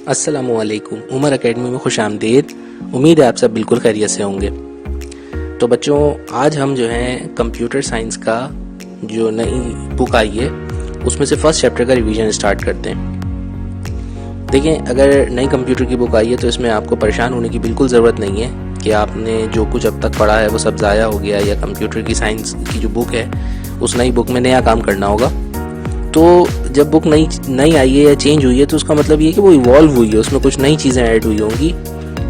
अस्सलामुअलैकुम। उमर एकेडमी में खुश आमदीद। उम्मीद है आप सब बिल्कुल खैरियत से होंगे। तो बच्चों, आज हम जो हैं कंप्यूटर साइंस का जो नई बुक आई है उसमें से फर्स्ट चैप्टर का रिवीजन स्टार्ट करते हैं। देखें, अगर नई कंप्यूटर की बुक आई है तो इसमें आपको परेशान होने की बिल्कुल ज़रूरत नहीं है कि आपने जो कुछ अब तक पढ़ा है वो सब ज़ाया हो गया या कंप्यूटर की साइंस की जो बुक है उस नई बुक में नया काम करना होगा। तो जब बुक नई आई है या चेंज हुई है तो उसका मतलब ये है कि वो इवॉल्व हुई है, उसमें कुछ नई चीज़ें ऐड हुई होंगी।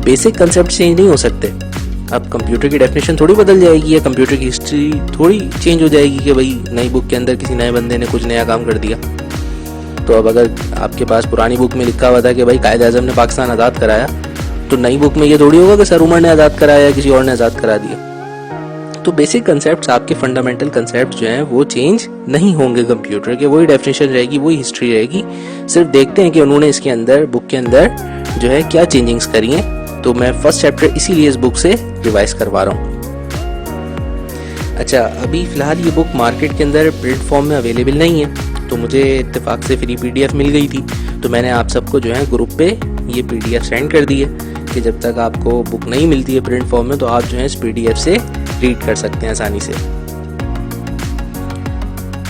बेसिक कंसेप्ट चेंज नहीं हो सकते। अब कंप्यूटर की डेफिनेशन थोड़ी बदल जाएगी या कंप्यूटर की हिस्ट्री थोड़ी चेंज हो जाएगी कि भाई नई बुक के अंदर किसी नए बंदे ने कुछ नया काम कर दिया। तो अब अगर आपके पास पुरानी बुक में लिखा हुआ था कि भाई कायद आज़म ने पाकिस्तान आज़ाद कराया, तो नई बुक में ये थोड़ी होगा कि सर उमर ने आज़ाद कराया या किसी और ने आज़ाद करा दिया। तो बेसिक कंसेप्ट्स, आपके फंडामेंटल कंसेप्ट्स जो हैं वो चेंज नहीं होंगे कंप्यूटर के, वही डेफिनेशन रहेगी, वही हिस्ट्री रहेगी। सिर्फ देखते हैं कि उन्होंने इसके अंदर, बुक के अंदर जो है क्या चेंजिंग्स करी हैं। तो मैं फर्स्ट चैप्टर इसीलिए इस बुक से रिवाइज करवा रहा हूँ। अच्छा, अभी फ़िलहाल ये बुक मार्केट के अंदर प्रिंट फॉर्म में अवेलेबल नहीं है, तो मुझे इत्तेफाक से फ्री PDF मिल गई थी। तो मैंने आप सबको जो है ग्रुप पे ये PDF सेंड कर दी है कि जब तक आपको बुक नहीं मिलती है प्रिंट फॉर्म में तो आप जो है इस PDF से रीड कर सकते हैं आसानी से।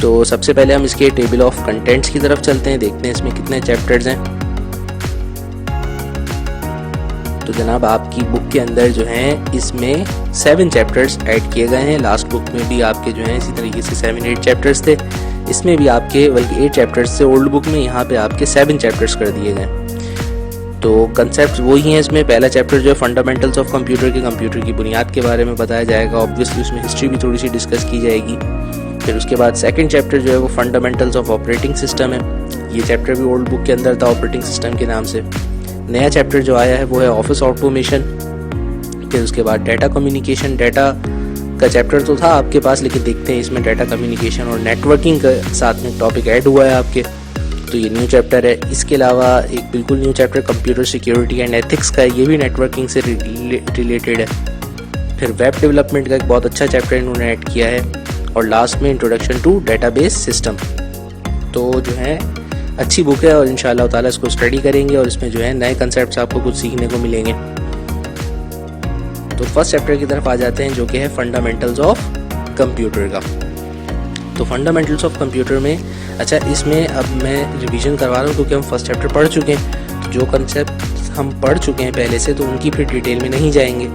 तो सबसे पहले हम इसके टेबल ऑफ कंटेंट्स की तरफ चलते हैं, देखते हैं इसमें कितने चैप्टर्स हैं। तो जनाब, आपकी बुक के अंदर जो है इसमें 7 चैप्टर्स ऐड किए गए हैं। लास्ट बुक में भी आपके जो है इसी तरीके से 7-8 चैप्टर्स थे। इसमें भी आपके बल्कि 8 चैप्टर्स थे ओल्ड बुक में, यहाँ पे आपके 7 चैप्टर्स कर दिए गए। तो कंसेप्ट वही हैं इसमें। पहला चैप्टर जो है फंडामेंटल्स ऑफ कंप्यूटर के, कंप्यूटर की बुनियाद के बारे में बताया जाएगा। ऑब्वियसली उसमें हिस्ट्री भी थोड़ी सी डिस्कस की जाएगी। फिर उसके बाद सेकंड चैप्टर जो है वो फंडामेंटल्स ऑफ ऑपरेटिंग सिस्टम है। ये चैप्टर भी ओल्ड बुक के अंदर था ऑपरेटिंग सिस्टम के नाम से। नया चैप्टर जो आया है वो है ऑफिस ऑटोमेशन। फिर उसके बाद डाटा कम्युनिकेशन। डाटा का चैप्टर तो था आपके पास, लेकिन देखते हैं इसमें डाटा कम्युनिकेशन और नेटवर्किंग का साथ में टॉपिक ऐड हुआ है आपके, तो ये न्यू चैप्टर है। इसके अलावा एक बिल्कुल new chapter computer security and ethics का है, ये भी नेटवर्किंग से रिलेटेड है। फिर वेब डेवलपमेंट का एक बहुत अच्छा चैप्टर इन्होंने ऐड किया है। और लास्ट में इंट्रोडक्शन टू डेटाबेस सिस्टम। तो जो है अच्छी बुक है और इंशाअल्लाह ताला इसको स्टडी करेंगे और इसमें जो है नए कंसेप्ट्स आपको कुछ सीखने को मिलेंगे। तो फर्स्ट चैप्टर की तरफ आ जाते हैं जो कि है फंडामेंटल्स ऑफ कंप्यूटर का। तो फंडामेंटल्स ऑफ कंप्यूटर में, अच्छा इसमें अब मैं रिवीजन करवा रहा हूँ क्योंकि हम फर्स्ट चैप्टर पढ़ चुके हैं। तो जो कंसेप्ट हम पढ़ चुके हैं पहले से, तो उनकी फिर डिटेल में नहीं जाएंगे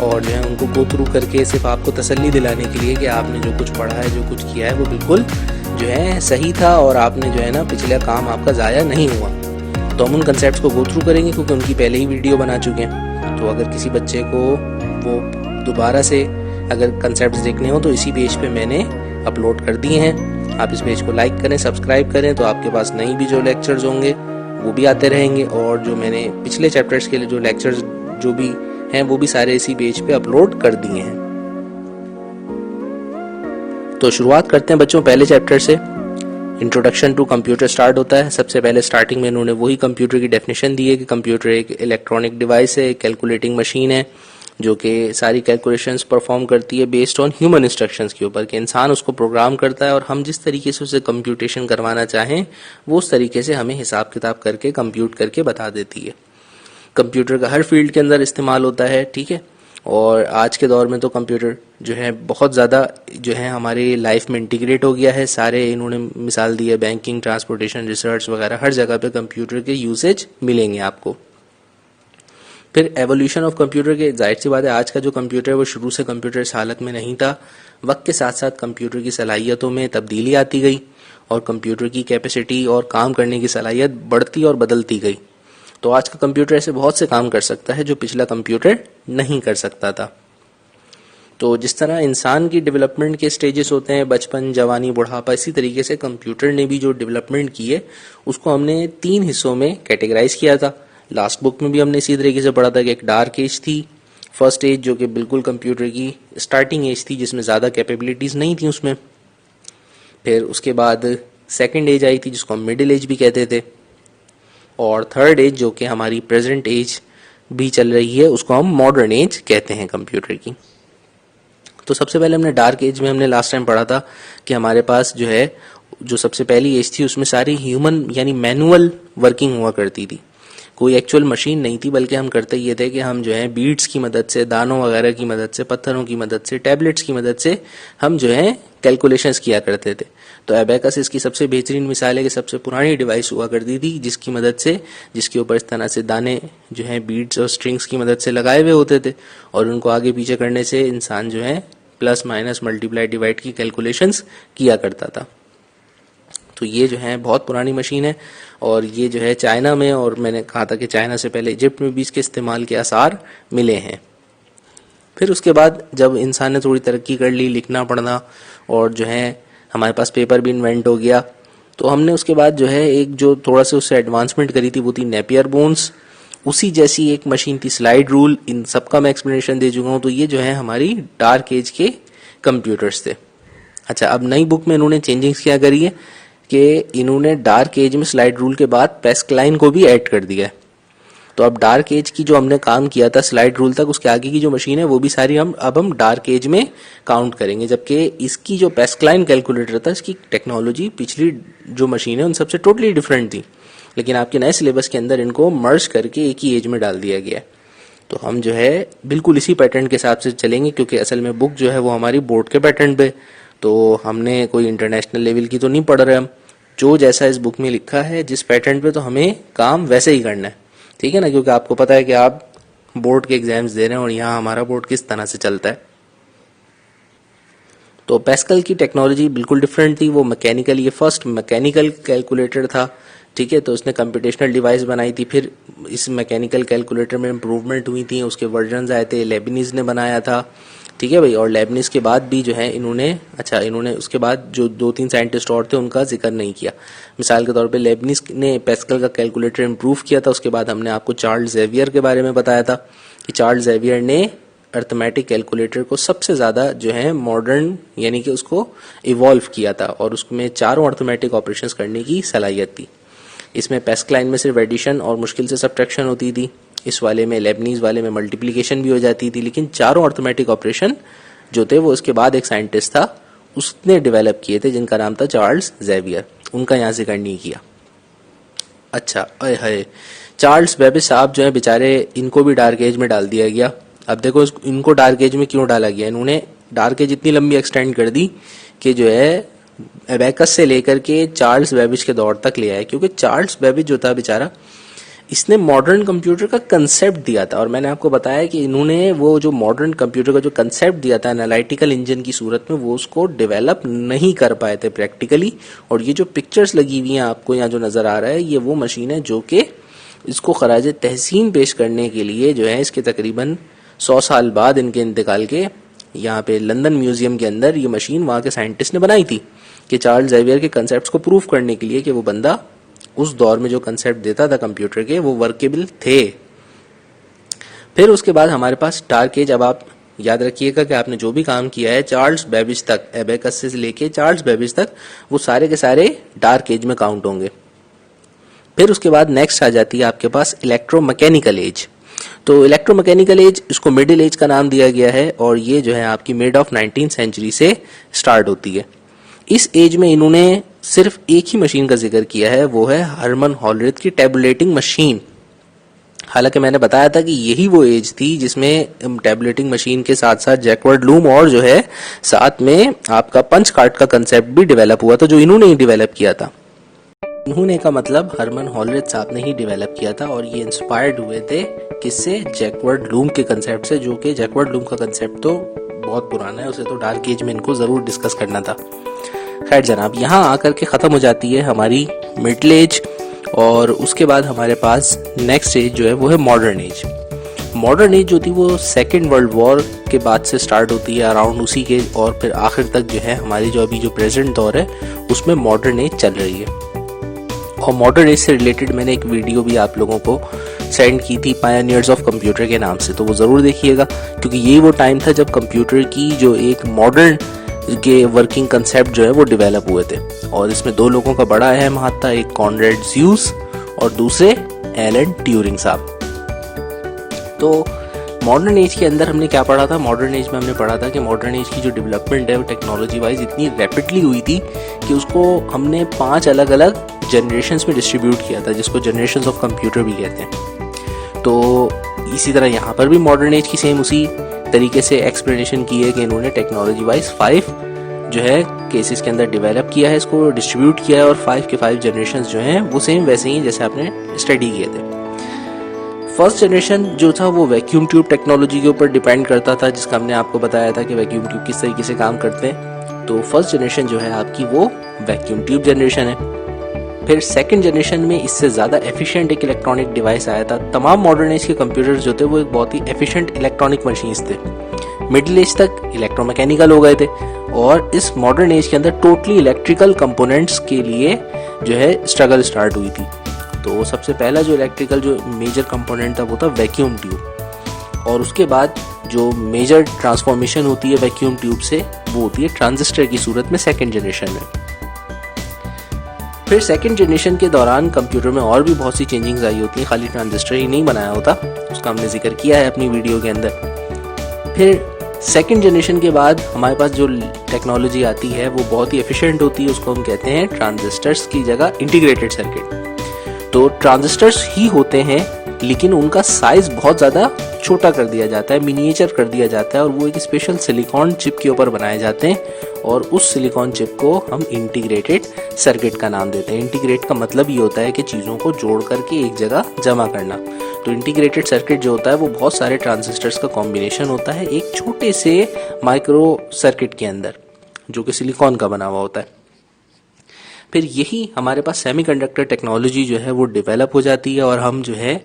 और जो है उनको गो थ्रू करके सिर्फ आपको तसल्ली दिलाने के लिए कि आपने जो कुछ पढ़ा है, जो कुछ किया है वो बिल्कुल जो है सही था और आपने जो है ना पिछला काम आपका ज़ाया नहीं हुआ। तो हम उन कंसेप्ट्स को गो थ्रू करेंगे क्योंकि उनकी पहले ही वीडियो बना चुके हैं। तो अगर किसी बच्चे को वो दोबारा से अगर कंसेप्ट्स देखने हो तो इसी पेज पे मैंने अपलोड कर दिए हैं। आप इस पेज को लाइक करें, सब्सक्राइब करें, तो आपके पास नई भी जो लेक्चर्स होंगे वो भी आते रहेंगे। और जो मैंने पिछले चैप्टर्स के लिए जो लेक्चर्स जो भी हैं वो भी सारे इसी पेज पे अपलोड कर दिए हैं। तो शुरुआत करते हैं बच्चों पहले चैप्टर से। इंट्रोडक्शन टू कंप्यूटर स्टार्ट होता है। सबसे पहले स्टार्टिंग में इन्होंने वही कंप्यूटर की डेफिनेशन दी है कि कंप्यूटर एक इलेक्ट्रॉनिक डिवाइस है, एक कैलकुलेटिंग मशीन है जो कि सारी कैलकुलेशंस परफॉर्म करती है बेस्ड ऑन ह्यूमन इंस्ट्रक्शंस के ऊपर, कि इंसान उसको प्रोग्राम करता है और हम जिस तरीके से उसे कंप्यूटेशन करवाना चाहें वो उस तरीके से हमें हिसाब किताब करके कंप्यूट करके बता देती है। कंप्यूटर का हर फील्ड के अंदर इस्तेमाल होता है, ठीक है। और आज के दौर में तो कंप्यूटर जो है बहुत ज़्यादा जो है हमारी लाइफ में इंटीग्रेट हो गया है। सारे इन्होंने मिसाल दी है, बैंकिंग, ट्रांसपोर्टेशन, रिसर्च वगैरह हर जगह पे कंप्यूटर के यूसेज मिलेंगे आपको। फिर एवोल्यूशन ऑफ कंप्यूटर के, जाहिर सी बात है आज का जो कंप्यूटर है वो शुरू से कंप्यूटर इस हालत में नहीं था। वक्त के साथ साथ कंप्यूटर की सलाहियतों में तब्दीली आती गई और कंप्यूटर की कैपेसिटी और काम करने की सलाहियत बढ़ती और बदलती गई। तो आज का कंप्यूटर ऐसे बहुत से काम कर सकता है जो पिछला कंप्यूटर नहीं कर सकता था। तो जिस तरह इंसान की डेवलपमेंट के स्टेजेस होते हैं, बचपन, जवानी, बुढ़ापा, इसी तरीके से कंप्यूटर ने भी जो डेवलपमेंट की है उसको हमने 3 हिस्सों में कैटेगराइज किया था। लास्ट बुक में भी हमने इसी तरीके से पढ़ा था कि एक डार्क एज थी, फर्स्ट एज जो कि बिल्कुल कंप्यूटर की स्टार्टिंग एज थी जिसमें ज़्यादा कैपेबिलिटीज़ नहीं थी उसमें। फिर उसके बाद सेकंड एज आई थी जिसको हम मिडिल एज भी कहते थे। और थर्ड एज जो कि हमारी प्रेजेंट एज भी चल रही है उसको हम मॉडर्न एज कहते हैं कंप्यूटर की। तो सबसे पहले हमने डार्क एज में हमने लास्ट टाइम पढ़ा था कि हमारे पास जो है जो सबसे पहली एज थी उसमें सारी ह्यूमन यानी मैनुअल वर्किंग हुआ करती थी। कोई एक्चुअल मशीन नहीं थी, बल्कि हम करते ये थे कि हम जो है बीड्स की मदद से, दानों वगैरह की मदद से, पत्थरों की मदद से, टैबलेट्स की मदद से हम जो है कैलकुलेशंस किया करते थे। तो एबेकस इसकी सबसे बेहतरीन मिसाल है कि सबसे पुरानी डिवाइस हुआ करती थी जिसकी मदद से, जिसके ऊपर इस तरह से दाने जो है बीड्स और स्ट्रिंग्स की मदद से लगाए हुए होते थे और उनको आगे पीछे करने से इंसान जो है प्लस माइनस मल्टीप्लाई डिवाइड की कैलकुलेशंस किया करता था। तो ये जो है बहुत पुरानी मशीन है और ये जो है चाइना में, और मैंने कहा था कि चाइना से पहले इजिप्ट में भी इसके इस्तेमाल के आसार मिले हैं। फिर उसके बाद जब इंसान ने थोड़ी तरक्की कर ली, लिखना पढ़ना, और जो है हमारे पास पेपर भी इन्वेंट हो गया, तो हमने उसके बाद जो है एक जो थोड़ा सा उससे एडवांसमेंट करी थी वो थी नेपियर बोन्स। उसी जैसी एक मशीन थी स्लाइड रूल। इन सब का मैं एक्सप्लेनेशन दे चुका हूँ। तो ये जो है हमारी डार्क एज के कंप्यूटर्स थे। अच्छा, अब नई बुक में इन्होंने चेंजिंग्स क्या करी है कि इन्होंने डार्क एज में स्लाइड रूल के बाद पैस्कलाइन को भी ऐड कर दिया है। तो अब डार्क एज की जो हमने काम किया था स्लाइड रूल तक, उसके आगे की जो मशीन है वो भी सारी हम डार्क एज में काउंट करेंगे, जबकि इसकी जो पैस्कलाइन कैलकुलेटर था, इसकी टेक्नोलॉजी पिछली जो मशीन है उन सबसे टोटली डिफरेंट थी, लेकिन आपके नए सिलेबस के अंदर इनको मर्ज करके एक ही एज में डाल दिया गया है। तो हम जो है बिल्कुल इसी पैटर्न के हिसाब से चलेंगे, क्योंकि असल में बुक जो है वो हमारी बोर्ड के पैटर्न पे, तो हमने कोई इंटरनेशनल लेवल की तो नहीं पढ़ रहे हम। जो जैसा इस बुक में लिखा है जिस पैटर्न पे, तो हमें काम वैसे ही करना है, ठीक है ना, क्योंकि आपको पता है कि आप बोर्ड के एग्जाम्स दे रहे हैं और यहाँ हमारा बोर्ड किस तरह से चलता है। तो पैस्कल की टेक्नोलॉजी बिल्कुल डिफरेंट थी। वो मैकेनिकल, ये फर्स्ट मैकेनिकल कैलकुलेटर था, ठीक है। तो उसने कंप्यूटेशनल डिवाइस बनाई थी। फिर इस मैकेनिकल कैलकुलेटर में इम्प्रूवमेंट हुई थी, उसके वर्जन्स आए थे, लेबनीज ने बनाया था, ठीक है भाई। और लेबनीज के बाद भी जो है इन्होंने उसके बाद जो 2-3 साइंटिस्ट और थे उनका जिक्र नहीं किया। मिसाल के तौर पे लेबनीज ने पैस्कल का कैलकुलेटर इम्प्रूव किया था। उसके बाद हमने आपको चार्ल्स ज़ेवियर के बारे में बताया था कि चार्ल्स ज़ेवियर ने अर्थमेटिक कैलकुलेटर को सबसे ज़्यादा जो है मॉडर्न, यानी कि उसको इवॉल्व किया था और उसमें चारों अर्थमेटिक ऑपरेशंस करने की सलाहियत थी। इसमें पैस्कलाइन में सिर्फ एडिशन और मुश्किल से सब्ट्रैक्शन होती थी, इस वाले में लेबनीज वाले में मल्टीप्लिकेशन भी हो जाती थी। लेकिन चारों अर्थमेटिक ऑपरेशन जो थे वो इसके बाद एक साइंटिस्ट था उसने डेवलप किए थे, जिनका नाम था चार्ल्स ज़ेवियर। उनका यहाँ जिक्र नहीं किया। अच्छा, अय हाय, चार्ल्स बेबेज साहब जो है बेचारे, इनको भी डार्क एज में डाल दिया गया। अब देखो इनको डार्क एज में क्यों डाला गया, इन्होंने डार्क एज इतनी लंबी एक्सटेंड कर दी कि जो है एबेकस से लेकर के चार्ल्स बेबेज के दौर तक ले आए। क्योंकि चार्ल्स बेबेज जो था बेचारा, इसने मॉडर्न कंप्यूटर का कंसेप्ट दिया था। और मैंने आपको बताया कि इन्होंने वो जो मॉडर्न कंप्यूटर का जो कंसेप्ट दिया था एनालिटिकल इंजन की सूरत में, वो उसको डेवलप नहीं कर पाए थे प्रैक्टिकली। और ये जो पिक्चर्स लगी हुई हैं आपको यहाँ जो नज़र आ रहा है, ये वो मशीन है जो कि इसको खराज तहसीन पेश करने के लिए जो है इसके तकरीबन 100 साल बाद इनके इंतकाल के यहाँ पे लंदन म्यूजियम के अंदर ये मशीन वहाँ के साइंटिस्ट ने बनाई थी कि चार्ल्स ज़ेवियर के कंसेप्ट्स को प्रूफ करने के लिए कि वो बंदा उस दौर में जो कंसेप्ट देता था कंप्यूटर के वो वर्केबल थे। फिर उसके बाद हमारे पास डार्क एज। अब आप याद रखिएगा कि आपने जो भी काम किया है चार्ल्स बेबेज तक, एबेकस से लेके चार्ल्स बेबेज तक, वो सारे के सारे डार्क एज में काउंट होंगे। फिर उसके बाद नेक्स्ट आ जाती है आपके पास इलेक्ट्रोमैकेनिकल एज। तो इलेक्ट्रोमैकेनिकल एज, इसको मिडिल एज का नाम दिया गया है और ये जो है आपकी मिड ऑफ 19th सेंचुरी से स्टार्ट होती है। इस एज में इन्होंने सिर्फ एक ही मशीन का जिक्र किया है, वो है हरमन हॉलरिथ की टैबुलेटिंग मशीन। हालांकि मैंने बताया था कि यही वो एज थी जिसमें टैबुलेटिंग मशीन के साथ साथ जैकवर्ड लूम और जो है साथ में आपका पंच कार्ड का कंसेप्ट भी डेवलप हुआ था, जो इन्होंने ही डेवलप किया था। इन्होंने का मतलब हरमन हॉलरिथ साहब ने ही डेवलप किया था और ये इंस्पायर्ड हुए थे किससे, जैकवर्ड लूम के कंसेप्ट से, जो कि जैकवर्ड लूम का कंसेप्ट तो बहुत पुराना है, उसे तो डार्क एज में इनको जरूर डिस्कस करना था। खैर जनाब, यहाँ आकर के ख़त्म हो जाती है हमारी मिडिल एज और उसके बाद हमारे पास नेक्स्ट एज जो है वो है मॉडर्न एज। मॉडर्न एज जो थी वो सेकेंड वर्ल्ड वॉर के बाद से स्टार्ट होती है अराउंड उसी के, और फिर आखिर तक जो है हमारी जो अभी जो प्रेजेंट दौर है उसमें मॉडर्न एज चल रही है। और मॉडर्न एज से रिलेटेड मैंने एक वीडियो भी आप लोगों को सेंड की थी पायनियर्स ऑफ कंप्यूटर के नाम से, तो वो ज़रूर देखिएगा, क्योंकि यही वो टाइम था जब कंप्यूटर की जो एक मॉडर्न के वर्किंग कंसेप्ट जो है वो डेवलप हुए थे। और इसमें दो लोगों का बड़ा अहम हाथ था, एक कॉनरेड ज़्यूस और दूसरे एलन ट्यूरिंग साहब। तो मॉडर्न एज के अंदर हमने क्या पढ़ा था, मॉडर्न एज में हमने पढ़ा था कि मॉडर्न एज की जो डेवलपमेंट है वो टेक्नोलॉजी वाइज इतनी रैपिडली हुई थी कि उसको हमने 5 अलग अलग जनरेशन्स में डिस्ट्रीब्यूट किया था, जिसको जनरेशन्स ऑफ कंप्यूटर भी कहते हैं। तो इसी तरह यहाँ पर भी मॉडर्न एज की सेम उसी तरीके से एक्सप्लेनेशन की है कि इन्होंने टेक्नोलॉजी वाइज 5 जो है केसेस के अंदर डेवलप किया है, इसको डिस्ट्रीब्यूट किया है, और 5 के 5 जनरेशन्स जो हैं वो सेम वैसे ही जैसे आपने स्टडी किए थे। फर्स्ट जनरेशन जो था वो वैक्यूम ट्यूब टेक्नोलॉजी के ऊपर डिपेंड करता था, जिसका हमने आपको बताया था कि वैक्यूम ट्यूब किस तरीके से काम करते हैं। तो फर्स्ट जनरेशन जो है आपकी वो वैक्यूम ट्यूब जनरेशन है। फिर सेकंड जनरेशन में इससे ज़्यादा एफिशिएंट एक इलेक्ट्रॉनिक डिवाइस आया था। तमाम मॉडर्न एज के कंप्यूटर्स जो थे वो एक बहुत ही एफिशिएंट इलेक्ट्रॉनिक मशीन्स थे। मिडिल एज तक इलेक्ट्रोमैकेनिकल हो गए थे, और इस मॉडर्न एज के अंदर टोटली इलेक्ट्रिकल कंपोनेंट्स के लिए जो है स्ट्रगल स्टार्ट हुई थी। तो सबसे पहला जो इलेक्ट्रिकल जो मेजर कंपोनेंट था वो था वैक्यूम ट्यूब, और उसके बाद जो मेजर ट्रांसफॉर्मेशन होती है वैक्यूम ट्यूब से वो होती है ट्रांजिस्टर की सूरत में सेकंड जनरेशन में। फिर सेकंड जनरेशन के दौरान कंप्यूटर में और भी बहुत सी चेंजिंग्स आई होती हैं, खाली ट्रांजिस्टर ही नहीं बनाया होता, उसका हमने जिक्र किया है अपनी वीडियो के अंदर। फिर सेकंड जनरेशन के बाद हमारे पास जो टेक्नोलॉजी आती है वो बहुत ही एफिशिएंट होती है, उसको हम कहते हैं ट्रांजिस्टर्स की जगह इंटीग्रेटेड सर्किट। तो ट्रांजिस्टर्स ही होते हैं, लेकिन उनका साइज बहुत ज़्यादा छोटा कर दिया जाता है, मिनिएचर कर दिया जाता है, और वो एक स्पेशल सिलिकॉन चिप के ऊपर बनाए जाते हैं, और उस सिलिकॉन चिप को हम इंटीग्रेटेड सर्किट का नाम देते हैं। इंटीग्रेट का मतलब ये होता है कि चीज़ों को जोड़ करके एक जगह जमा करना। तो इंटीग्रेटेड सर्किट जो होता है वो बहुत सारे ट्रांजिस्टर्स का कॉम्बिनेशन होता है एक छोटे से माइक्रो सर्किट के अंदर, जो कि सिलिकॉन का बना हुआ होता है। फिर यही हमारे पास सेमीकंडक्टर टेक्नोलॉजी जो है वो डेवलप हो जाती है, और हम जो है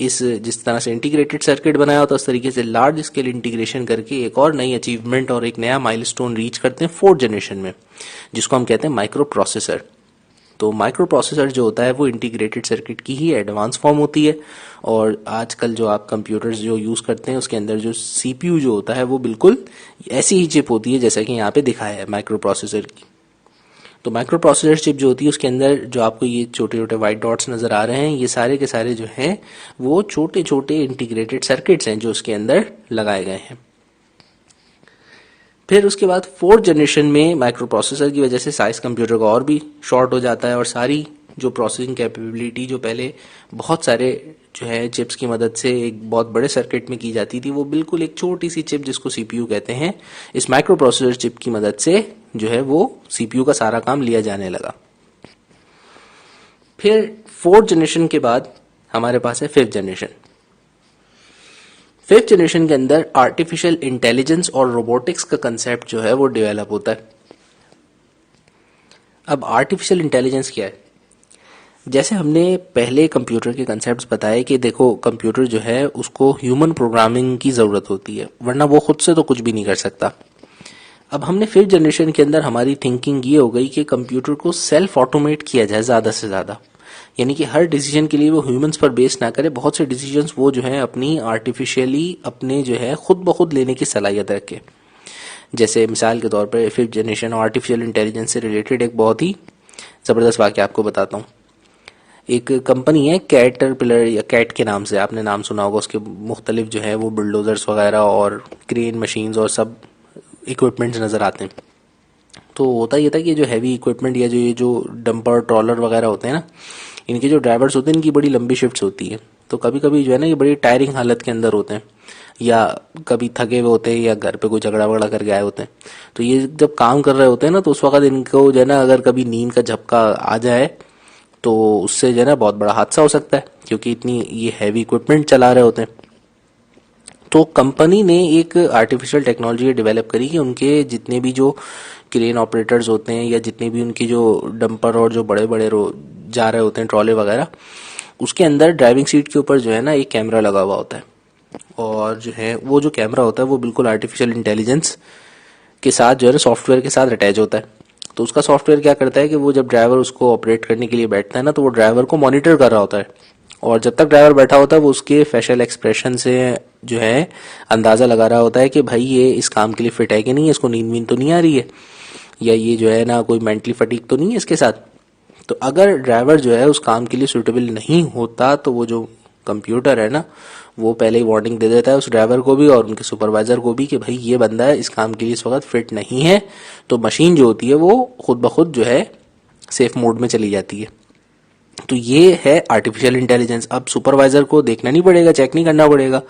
इस जिस तरह से इंटीग्रेटेड सर्किट बनाया होता है उस तरीके से लार्ज स्केल इंटीग्रेशन करके एक और नई अचीवमेंट और एक नया माइलस्टोन रीच करते हैं फोर्थ जनरेशन में, जिसको हम कहते हैं माइक्रो प्रोसेसर। तो माइक्रो प्रोसेसर जो होता है वो इंटीग्रेटेड सर्किट की ही एडवांस फॉर्म होती है, और आजकल जो आप कंप्यूटर्स जो यूज़ करते हैं उसके अंदर जो सीपीयू जो होता है वो बिल्कुल ऐसी ही चिप होती है जैसा कि यहाँ पे दिखाया है माइक्रो प्रोसेसर की। तो माइक्रो प्रोसेसर चिप जो होती है उसके अंदर जो आपको ये छोटे छोटे वाइट डॉट्स नज़र आ रहे हैं, ये सारे के सारे जो हैं वो छोटे छोटे इंटीग्रेटेड सर्किट्स हैं जो उसके अंदर लगाए गए हैं। फिर उसके बाद फोर्थ जनरेशन में माइक्रो प्रोसेसर की वजह से साइज कंप्यूटर का और भी शॉर्ट हो जाता है, और सारी जो प्रोसेसिंग कैपेबिलिटी जो पहले बहुत सारे जो है चिप्स की मदद से एक बहुत बड़े सर्किट में की जाती थी, वो बिल्कुल एक छोटी सी चिप जिसको सीपीयू कहते हैं, इस माइक्रो प्रोसेसर चिप की मदद से जो है वो सीपीयू का सारा काम लिया जाने लगा। फिर फोर्थ जनरेशन के बाद हमारे पास है फिफ्थ जनरेशन। फिफ्थ जनरेशन के अंदर आर्टिफिशियल इंटेलिजेंस और रोबोटिक्स का कंसेप्ट जो है वो डेवलप होता है। अब आर्टिफिशियल इंटेलिजेंस क्या है? जैसे हमने पहले कंप्यूटर के कंसेप्ट्स बताए कि देखो कंप्यूटर जो है उसको ह्यूमन प्रोग्रामिंग की ज़रूरत होती है, वरना वो खुद से तो कुछ भी नहीं कर सकता। अब हमने फिफ्थ जनरेशन के अंदर हमारी थिंकिंग ये हो गई कि कंप्यूटर को सेल्फ ऑटोमेट किया जाए ज़्यादा से ज़्यादा, यानी कि हर डिसीजन के लिए वो ह्यूमंस पर बेस ना करे, बहुत से डिसीजंस वो जो है अपनी आर्टिफिशियली अपने जो है खुद ब खुद लेने की सलाहियत रखे। जैसे मिसाल के तौर पर फिफ्थ जनरेशन और आर्टिफिशियल इंटेलिजेंस से रिलेटेड एक बहुत ही ज़बरदस्त वाक़या आपको बताता हूँ। एक कंपनी है कैटरपिलर या कैट के नाम से, आपने नाम सुना होगा, उसके मुख्तलिफ जो है वो बुलडोजर्स वगैरह और क्रेन मशीन्स और सब इक्विपमेंट्स नज़र आते हैं। तो होता ये था कि जो हैवी इक्विपमेंट या जो डंपर ट्रॉलर वगैरह होते हैं ना, इनके जो ड्राइवर्स होते हैं इनकी बड़ी लंबी शिफ्ट्स होती है, तो कभी कभी जो है ना ये बड़ी टायरिंग हालत के अंदर होते हैं, या कभी थके हुए होते हैं, या घर पे कोई झगड़ा वगड़ा करके आए होते हैं। तो ये जब काम कर रहे होते हैं ना, तो उस वक्त इनको जो है ना अगर कभी नींद का झपका आ जाए तो उससे जो है ना बहुत बड़ा हादसा हो सकता है, क्योंकि इतनी ये हैवी इक्विपमेंट चला रहे होते हैं। तो कंपनी ने एक आर्टिफिशियल टेक्नोलॉजी डेवलप करी कि उनके जितने भी जो क्रेन ऑपरेटर्स होते हैं या जितने भी उनकी जो डंपर और जो बड़े बड़े जा रहे होते हैं ट्रॉले वगैरह, उसके अंदर ड्राइविंग सीट के ऊपर जो है ना एक कैमरा लगा हुआ होता है, और जो है वो जो कैमरा होता है वो बिल्कुल आर्टिफिशियल इंटेलिजेंस के साथ जो है सॉफ्टवेयर के साथ अटैच होता है। तो उसका सॉफ्टवेयर क्या करता है कि वो जब ड्राइवर उसको ऑपरेट करने के लिए बैठता है ना, तो वो ड्राइवर को मॉनिटर कर रहा होता है, और जब तक ड्राइवर बैठा होता है वो उसके फेशियल एक्सप्रेशन से जो है अंदाज़ा लगा रहा होता है कि भाई ये इस काम के लिए फिट है कि नहीं, इसको नींद वींद तो नहीं आ रही है, या ये जो है ना कोई मेंटली फटीग तो नहीं है इसके साथ। तो अगर ड्राइवर जो है उस काम के लिए सूटेबल नहीं होता तो वो जो कंप्यूटर है ना वो पहले ही वार्निंग दे देता है उस ड्राइवर को भी और उनके सुपरवाइजर को भी कि भाई ये बंदा है इस काम के लिए इस वक्त फिट नहीं है। तो मशीन जो होती है वो खुद ब खुद जो है सेफ मोड में चली जाती है। तो ये है आर्टिफिशियल इंटेलिजेंस। अब सुपरवाइजर को देखना नहीं पड़ेगा, चेक नहीं करना पड़ेगा,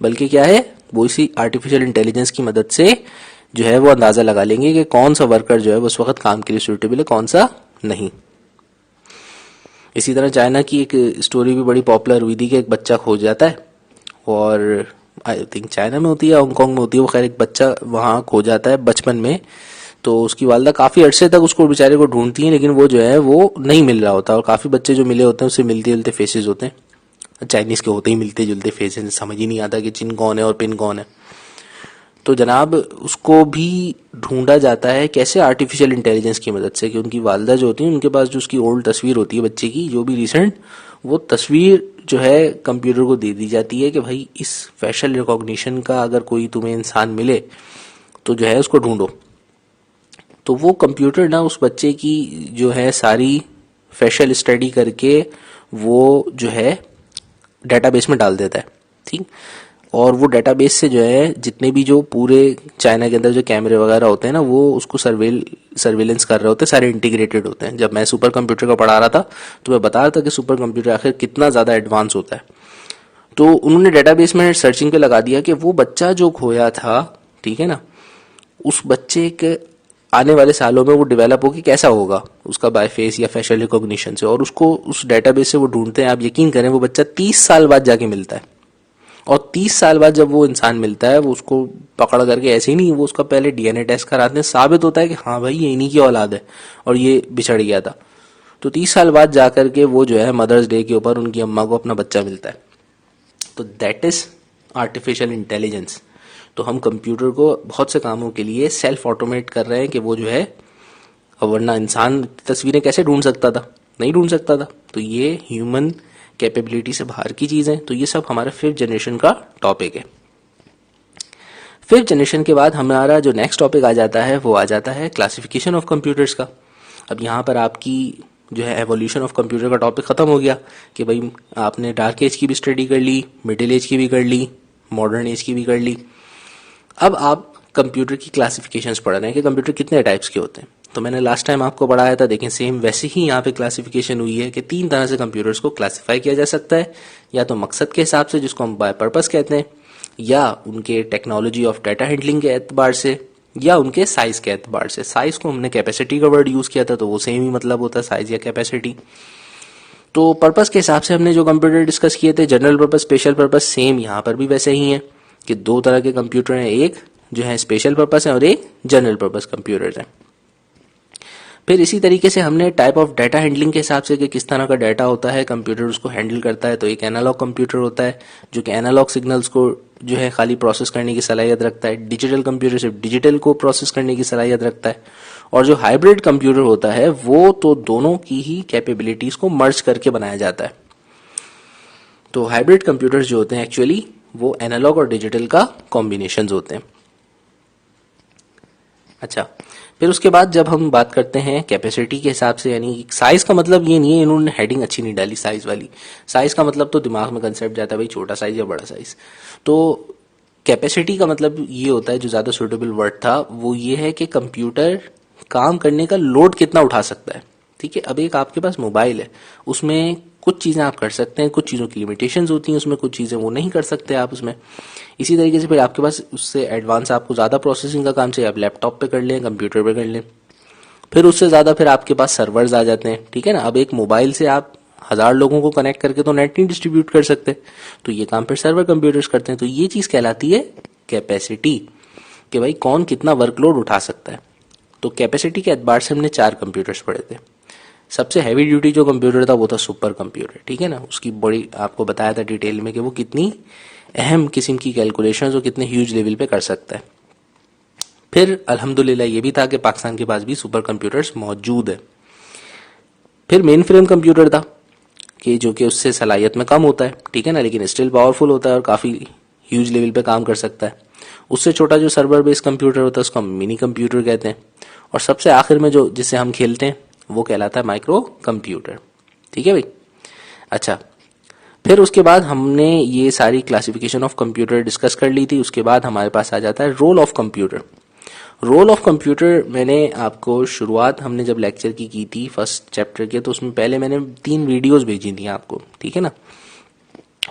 बल्कि क्या है, वो इसी आर्टिफिशियल इंटेलिजेंस की मदद से जो है वो अंदाजा लगा लेंगे कि कौन सा वर्कर जो है वो उस वक्त काम के लिए सूटेबल है, कौन सा नहीं। इसी तरह चाइना की एक स्टोरी भी बड़ी पॉपुलर हुई थी कि एक बच्चा खो जाता है, और आई थिंक चाइना में होती है, हांगकांग में होती है, वो खैर एक बच्चा वहाँ खो जाता है बचपन में। तो उसकी वालदा काफ़ी अरसे तक उसको बेचारे को ढूंढती है, लेकिन वो जो है वो नहीं मिल रहा होता, और काफ़ी बच्चे जो मिले होते हैं उससे मिलते जुलते फेसेस होते हैं। चाइनीज़ के होते ही मिलते जुलते फेसेस, समझ ही नहीं आता कि चिन कौन है और पिन कौन है। तो जनाब उसको भी ढूंढा जाता है कैसे, आर्टिफिशियल इंटेलिजेंस की मदद से, कि उनकी वालदा जो होती है उनके पास जो उसकी ओल्ड तस्वीर होती है बच्चे की, जो भी रिसेंट, वो तस्वीर जो है कंप्यूटर को दे दी जाती है कि भाई इस फेशियल रिकॉग्निशन का अगर कोई तुम्हें इंसान मिले तो जो है उसको ढूंढो। तो वो कंप्यूटर ना उस बच्चे की जो है सारी फेशियल स्टडी करके वो जो है डेटाबेस में डाल देता है, ठीक। और वो डेटाबेस से जो है जितने भी जो पूरे चाइना के अंदर जो कैमरे वगैरह होते हैं ना, वो उसको सर्वेलेंस कर रहे होते हैं, सारे इंटीग्रेटेड होते हैं। जब मैं सुपर कंप्यूटर का पढ़ा रहा था तो मैं बता रहा था कि सुपर कंप्यूटर आखिर कितना ज़्यादा एडवांस होता है। तो उन्होंने डेटाबेस में सर्चिंग पे लगा दिया कि वो बच्चा जो खोया था, ठीक है ना, उस बच्चे के आने वाले सालों में वो डेवलप होगी कैसा होगा उसका बाय फेस या फेशियल रिकॉग्निशन से, और उसको उस डेटाबेस से वो ढूंढते हैं। आप यकीन करें वो बच्चा 30 साल बाद जाके मिलता है, और 30 साल बाद जब वो इंसान मिलता है वो उसको पकड़ करके ऐसे ही नहीं, वो उसका पहले डीएनए टेस्ट कराते हैं, साबित होता है कि हाँ भाई ये इन्हीं की औलाद है और ये बिछड़ गया था। तो 30 साल बाद जाकर के वो जो है मदर्स डे के ऊपर उनकी अम्मा को अपना बच्चा मिलता है। तो दैट इज आर्टिफिशियल इंटेलिजेंस। तो हम कंप्यूटर को बहुत से कामों के लिए सेल्फ ऑटोमेट कर रहे हैं कि वो जो है, वरना इंसान तस्वीरें कैसे ढूंढ सकता था, नहीं ढूंढ सकता था। तो ये ह्यूमन कैपेबिलिटी से बाहर की चीज़ है। तो ये सब हमारा 5th जनरेशन का टॉपिक है। 5th जनरेशन के बाद हमारा जो नेक्स्ट टॉपिक आ जाता है वो आ जाता है क्लासिफिकेशन ऑफ कंप्यूटर्स का। अब यहाँ पर आपकी जो है एवोल्यूशन ऑफ कंप्यूटर का टॉपिक ख़त्म हो गया कि भाई आपने डार्क एज की भी स्टडी कर ली, मिडिल एज की भी कर ली, मॉडर्न एज की भी कर ली। अब आप कंप्यूटर की क्लासिफिकेशंस पढ़ रहे हैं कि कंप्यूटर कितने टाइप्स के होते हैं। तो मैंने लास्ट टाइम आपको पढ़ाया था, देखें सेम वैसे ही यहाँ पे क्लासिफिकेशन हुई है कि 3 तरह से कंप्यूटर्स को क्लासिफाई किया जा सकता है, या तो मकसद के हिसाब से जिसको हम बाय पर्पस कहते हैं, या उनके टेक्नोलॉजी ऑफ डाटा हैंडलिंग के एतबार से, या उनके साइज के एतबार से। साइज को हमने कैपेसिटी का वर्ड यूज किया था, तो वो सेम ही मतलब होता है, साइज या कैपेसिटी। तो पर्पस के हिसाब से हमने जो कंप्यूटर डिस्कस किए थे, general purpose, special purpose, same यहाँ पर भी वैसे ही है कि 2 तरह के कंप्यूटर हैं, एक जो है स्पेशल पर्पस है और एक जनरल पर्पस कंप्यूटर्स हैं। फिर इसी तरीके से हमने टाइप ऑफ डाटा हैंडलिंग के हिसाब से कि किस तरह का डाटा होता है कंप्यूटर उसको हैंडल करता है। तो एक एनालॉग कंप्यूटर होता है जो कि एनालॉग सिग्नल्स को जो है खाली प्रोसेस करने की सलाहियत रखता है। डिजिटल कंप्यूटर सिर्फ डिजिटल को प्रोसेस करने की सलाहियत रखता है। और जो हाइब्रिड कंप्यूटर होता है वो तो दोनों की ही कैपेबिलिटीज को मर्ज करके बनाया जाता है। तो हाइब्रिड कंप्यूटर्स जो होते हैं एक्चुअली वो एनालॉग और डिजिटल का कॉम्बिनेशन होते हैं। अच्छा, फिर उसके बाद जब हम बात करते हैं कैपेसिटी के हिसाब से, यानी साइज का मतलब ये नहीं है, इन्होंने हेडिंग अच्छी नहीं डाली साइज वाली। साइज का मतलब तो दिमाग में कंसेप्ट जाता है भाई छोटा साइज या बड़ा साइज। तो कैपेसिटी का मतलब ये होता है, जो ज़्यादा सुटेबल वर्ड था वो ये है कि कंप्यूटर काम करने का लोड कितना उठा सकता है। ठीक है, अब एक आपके पास मोबाइल है, उसमें कुछ चीज़ें आप कर सकते हैं, कुछ चीज़ों की लिमिटेशंस होती हैं उसमें, कुछ चीज़ें वो नहीं कर सकते आप उसमें। इसी तरीके से फिर आपके पास उससे एडवांस आपको ज़्यादा प्रोसेसिंग का काम चाहिए, आप लैपटॉप पे कर लें, कंप्यूटर पे कर लें। फिर उससे ज़्यादा फिर आपके पास सर्वर्स आ जाते हैं। ठीक है ना, अब एक मोबाइल से आप 1000 लोगों को कनेक्ट करके तो नेट नहीं डिस्ट्रीब्यूट कर सकते, तो ये काम फिर सर्वर कंप्यूटर्स करते हैं। तो ये चीज़ कहलाती है कैपेसिटी, कि भाई कौन कितना वर्कलोड उठा सकता है। तो कैपेसिटी के एतबार से हमने 4 कंप्यूटर्स पढ़े थे। सबसे हैवी ड्यूटी जो कंप्यूटर था वो था सुपर कंप्यूटर। ठीक है ना, उसकी बड़ी आपको बताया था डिटेल में कि वो कितनी अहम किस्म की कैलकुलेशंस और कितने ह्यूज लेवल पे कर सकता है। फिर अल्हम्दुलिल्लाह ये भी था कि पाकिस्तान के पास भी सुपर कंप्यूटर्स मौजूद है। फिर मेन फ्रेम कंप्यूटर था कि जो कि उससे सलाहियत में कम होता है, ठीक है ना, लेकिन स्टिल पावरफुल होता है और काफ़ी ह्यूज लेवल पे काम कर सकता है। उससे छोटा जो सर्वर बेस्ड कंप्यूटर होता है उसको हम मिनी कंप्यूटर कहते हैं। और सबसे आखिर में जो जिससे हम खेलते हैं वो कहलाता है माइक्रो कंप्यूटर। ठीक है भाई। अच्छा, फिर उसके बाद हमने ये सारी क्लासिफिकेशन ऑफ कंप्यूटर डिस्कस कर ली थी। उसके बाद हमारे पास आ जाता है role of computer. Role of computer मैंने आपको शुरुआत हमने जब लेक्चर की थी फर्स्ट चैप्टर के, तो उसमें पहले मैंने 3 वीडियोस भेजी थी आपको, ठीक है ना।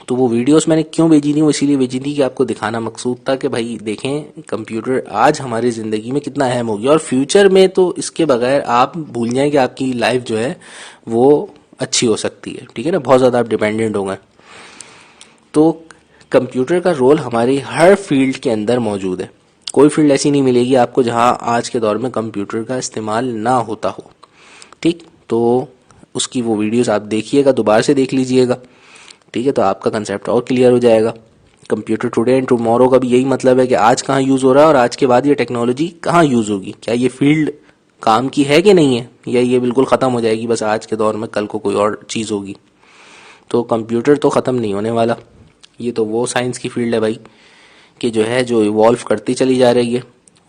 तो वो वीडियोस मैंने क्यों भेजी थी, वो इसीलिए भेजी थी कि आपको दिखाना मकसूद था कि भाई देखें कंप्यूटर आज हमारी ज़िंदगी में कितना अहम हो गया, और फ्यूचर में तो इसके बगैर आप भूल जाएं कि आपकी लाइफ जो है वो अच्छी हो सकती है, ठीक है ना, बहुत ज़्यादा आप डिपेंडेंट हो गए। तो कंप्यूटर का रोल हमारी हर फील्ड के अंदर मौजूद है। कोई फील्ड ऐसी नहीं मिलेगी आपको जहां आज के दौर में कंप्यूटर का इस्तेमाल ना होता हो, ठीक। तो उसकी वो वीडियोस आप देखिएगा, दोबारा से देख लीजिएगा, ठीक है, तो आपका कंसेप्ट और क्लियर हो जाएगा। कंप्यूटर टुडे एंड टुमारो का भी यही मतलब है कि आज कहाँ यूज़ हो रहा है और आज के बाद ये टेक्नोलॉजी कहाँ यूज़ होगी, क्या ये फील्ड काम की है कि नहीं है, या ये बिल्कुल ख़त्म हो जाएगी बस आज के दौर में, कल को कोई और चीज़ होगी। तो कंप्यूटर तो ख़त्म नहीं होने वाला, ये तो वो साइंस की फील्ड है भाई कि जो है जो इवॉल्व करती चली जा रही है,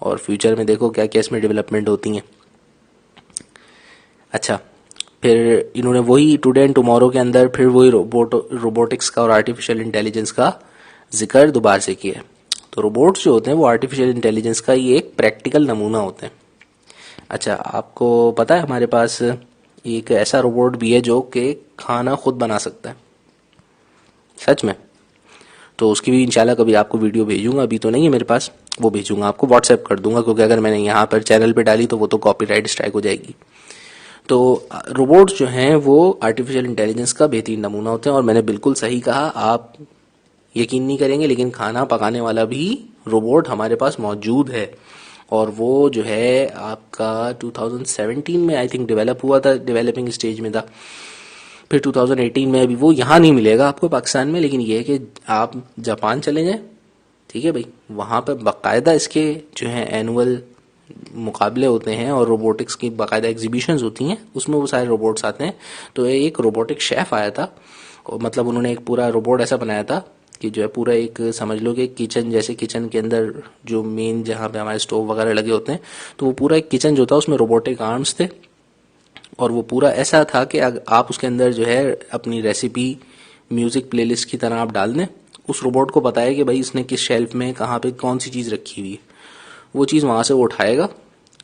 और फ्यूचर में देखो क्या क्या इसमें डेवलपमेंट होती हैं। अच्छा, फिर इन्होंने वही टुडे एंड टुमारो के अंदर फिर वही रोबोटिक्स का और आर्टिफिशियल इंटेलिजेंस का जिक्र दोबारा से किया है। तो रोबोट्स जो होते हैं वो आर्टिफिशियल इंटेलिजेंस का ये एक प्रैक्टिकल नमूना होते हैं। अच्छा, आपको पता है हमारे पास एक ऐसा रोबोट भी है जो कि खाना खुद बना सकता है, सच में। तो उसकी भी इंशाल्लाह कभी आपको वीडियो भेजूंगा, अभी तो नहीं है मेरे पास, वो भेजूंगा आपको, व्हाट्सएप कर दूंगा, क्योंकि अगर मैंने यहाँ पर चैनल पे डाली तो वो तो कॉपीराइट स्ट्राइक हो जाएगी। तो रोबोट्स जो हैं वो आर्टिफिशियल इंटेलिजेंस का बेहतरीन नमूना होते हैं, और मैंने बिल्कुल सही कहा, आप यकीन नहीं करेंगे लेकिन खाना पकाने वाला भी रोबोट हमारे पास मौजूद है, और वो जो है आपका 2017 में आई थिंक डेवलप हुआ था, डेवलपिंग स्टेज में था। फिर 2018 में, अभी वो यहाँ नहीं मिलेगा आपको पाकिस्तान में, लेकिन ये है कि आप जापान चले जाएं, ठीक है भाई, वहाँ पर बाकायदा इसके जो है एनुअल मुकाबले होते हैं और रोबोटिक्स की बाकायदा एग्जीबिशंस होती हैं, उसमें वो सारे रोबोट्स आते हैं। तो एक रोबोटिक शेफ आया था, और मतलब उन्होंने एक पूरा रोबोट ऐसा बनाया था कि जो है पूरा एक समझ लो कि किचन जैसे, किचन के अंदर जो मेन जहाँ पे हमारे स्टोव वगैरह लगे होते हैं, तो वो पूरा एक किचन जो था उसमें रोबोटिक आर्म्स थे, और वो पूरा ऐसा था कि आप उसके अंदर जो है अपनी रेसिपी म्यूजिक प्लेलिस्ट की तरह आप डाल दें, उस रोबोट को पता है कि भाई इसने किस शेल्फ में कहाँ पे कौन सी चीज़ रखी हुई है, वो चीज़ वहाँ से वो उठाएगा